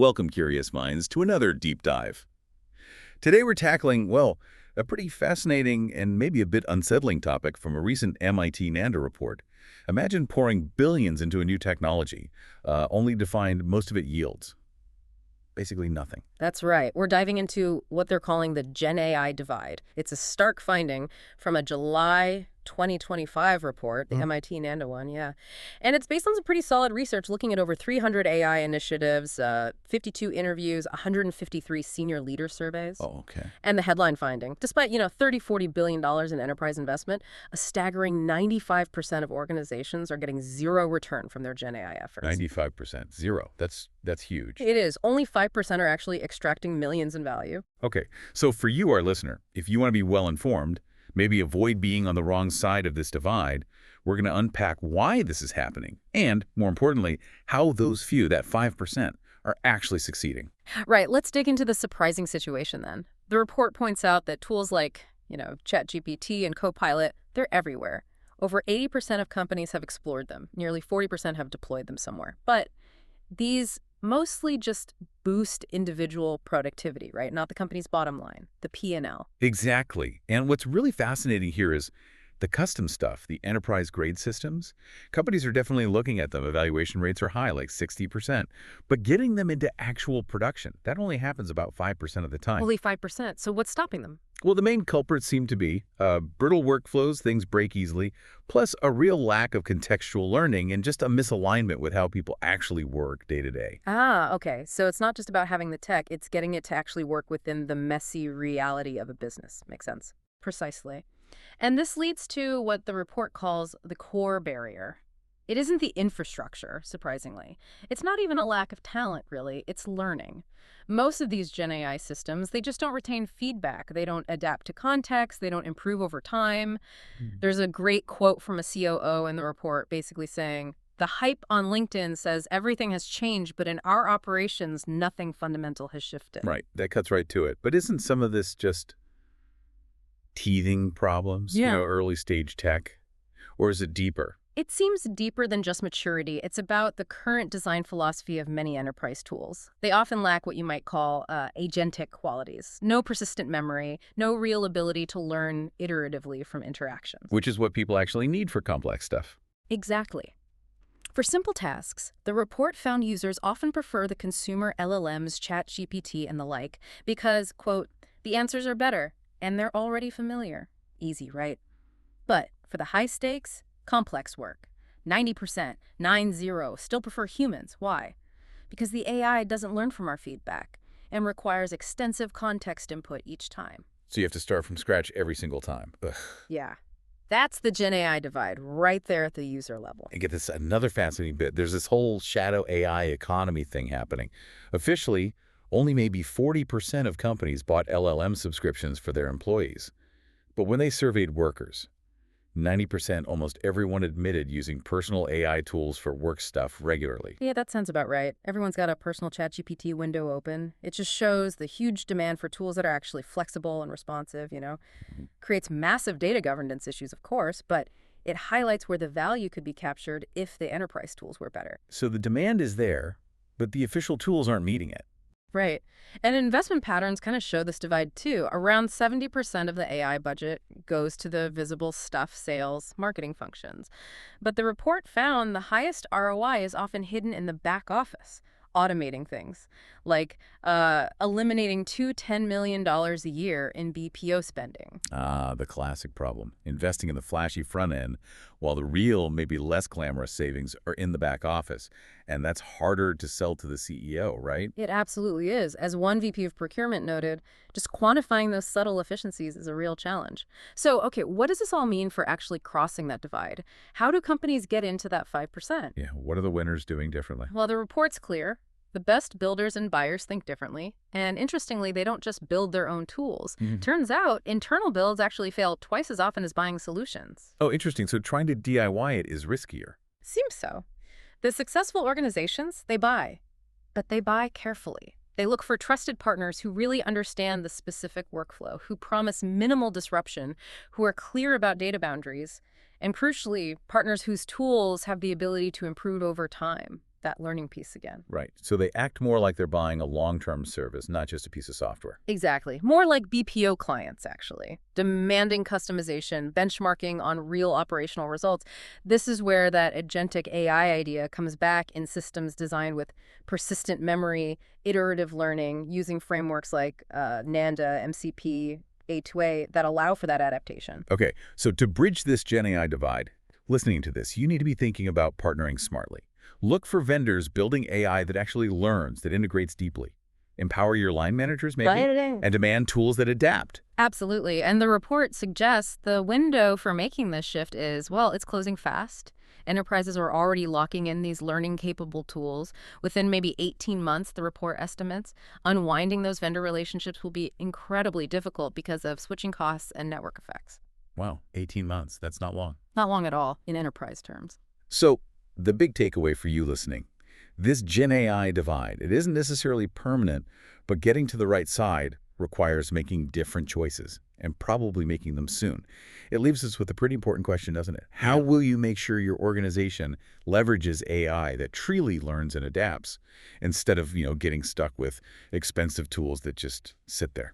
Welcome, curious minds, to another deep dive. Today we're tackling, well, a pretty fascinating and maybe a bit unsettling topic from a recent MIT NANDA report. Imagine pouring billions into a new technology, only to find most of it yields basically nothing. That's right. We're diving into what they're calling the GenAI Divide. It's a stark finding from a July 2025 report, the MIT NANDA one, yeah. And it's based on some pretty solid research looking at over 300 AI initiatives, 52 interviews, 153 senior leader surveys. Oh, okay. And the headline finding, despite, $30–40 billion in enterprise investment, a staggering 95% of organizations are getting zero return from their GenAI efforts. 95%, zero. That's huge. It is. Only 5% are actually extracting millions in value. Okay, so for you, our listener, if you want to be well-informed, maybe avoid being on the wrong side of this divide, we're going to unpack why this is happening and, more importantly, how those few, that 5%, are actually succeeding. Right. Let's dig into the surprising situation then. The report points out that tools like, ChatGPT and Copilot, they're everywhere. Over 80% of companies have explored them. Nearly 40% have deployed them somewhere. But these mostly just boost individual productivity, right? Not the company's bottom line, the P&L. Exactly. And what's really fascinating here is the custom stuff, the enterprise-grade systems. Companies are definitely looking at them. Evaluation rates are high, like 60%. But getting them into actual production, that only happens about 5% of the time. Only 5%. So what's stopping them? Well, the main culprits seem to be brittle workflows, things break easily, plus a real lack of contextual learning and just a misalignment with how people actually work day to day. Ah, okay. So it's not just about having the tech, it's getting it to actually work within the messy reality of a business. Makes sense. Precisely. And this leads to what the report calls the core barrier. It isn't the infrastructure, surprisingly. It's not even a lack of talent, really. It's learning. Most of these GenAI systems, they just don't retain feedback. They don't adapt to context. They don't improve over time. There's a great quote from a COO in the report basically saying, "The hype on LinkedIn says everything has changed, but in our operations, nothing fundamental has shifted." Right. That cuts right to it. But isn't some of this just teething problems, Yeah. Early stage tech? Or is it deeper? It seems deeper than just maturity. It's about the current design philosophy of many enterprise tools. They often lack what you might call agentic qualities. No persistent memory, no real ability to learn iteratively from interactions. Which is what people actually need for complex stuff. Exactly. For simple tasks, the report found users often prefer the consumer LLMs, ChatGPT, and the like because, quote, "the answers are better, and they're already familiar." Easy, right? But for the high stakes, complex work, 90%, 9-0, still prefer humans. Why? Because the AI doesn't learn from our feedback and requires extensive context input each time. So you have to start from scratch every single time. Ugh. Yeah. That's the GenAI divide right there at the user level. And get this, another fascinating bit. There's this whole shadow AI economy thing happening. Officially, only maybe 40% of companies bought LLM subscriptions for their employees. But when they surveyed workers, 90%, almost everyone admitted using personal AI tools for work stuff regularly. Yeah, that sounds about right. Everyone's got a personal ChatGPT window open. It just shows the huge demand for tools that are actually flexible and responsive, Creates massive data governance issues, of course, but it highlights where the value could be captured if the enterprise tools were better. So the demand is there, but the official tools aren't meeting it. Right. And investment patterns kind of show this divide too. Around 70% of the AI budget goes to the visible stuff, sales, marketing functions. But the report found the highest ROI is often hidden in the back office, automating things, like eliminating $10 million a year in BPO spending. Ah, the classic problem. Investing in the flashy front end, while the real, maybe less glamorous savings are in the back office. And that's harder to sell to the CEO, right? It absolutely is. As one VP of procurement noted, just quantifying those subtle efficiencies is a real challenge. So, okay, what does this all mean for actually crossing that divide? How do companies get into that 5%? Yeah, what are the winners doing differently? Well, the report's clear. The best builders and buyers think differently. And interestingly, they don't just build their own tools. Turns out, internal builds actually fail twice as often as buying solutions. Oh, interesting. So trying to DIY it is riskier. Seems so. The successful organizations, they buy. But they buy carefully. They look for trusted partners who really understand the specific workflow, who promise minimal disruption, who are clear about data boundaries, and crucially, partners whose tools have the ability to improve over time. that learning piece again. Right. So they act more like they're buying a long-term service, not just a piece of software. Exactly. More like BPO clients, actually. Demanding customization, benchmarking on real operational results. This is where that agentic AI idea comes back in systems designed with persistent memory, iterative learning, using frameworks like NANDA, MCP, A2A that allow for that adaptation. Okay, so to bridge this GenAI divide, listening to this, you need to be thinking about partnering smartly. Look for vendors building AI that actually learns, that integrates deeply. Empower your line managers, maybe, and demand tools that adapt. Absolutely. And the report suggests the window for making this shift is, well, it's closing fast. Enterprises are already locking in these learning-capable tools. Within maybe 18 months, the report estimates, unwinding those vendor relationships will be incredibly difficult because of switching costs and network effects. Wow, 18 months. That's not long. Not long at all in enterprise terms. So, the big takeaway for you listening, this GenAI divide, it isn't necessarily permanent, but getting to the right side requires making different choices and probably making them soon. It leaves us with a pretty important question, doesn't it? How will you make sure your organization leverages AI that truly learns and adapts instead of, getting stuck with expensive tools that just sit there?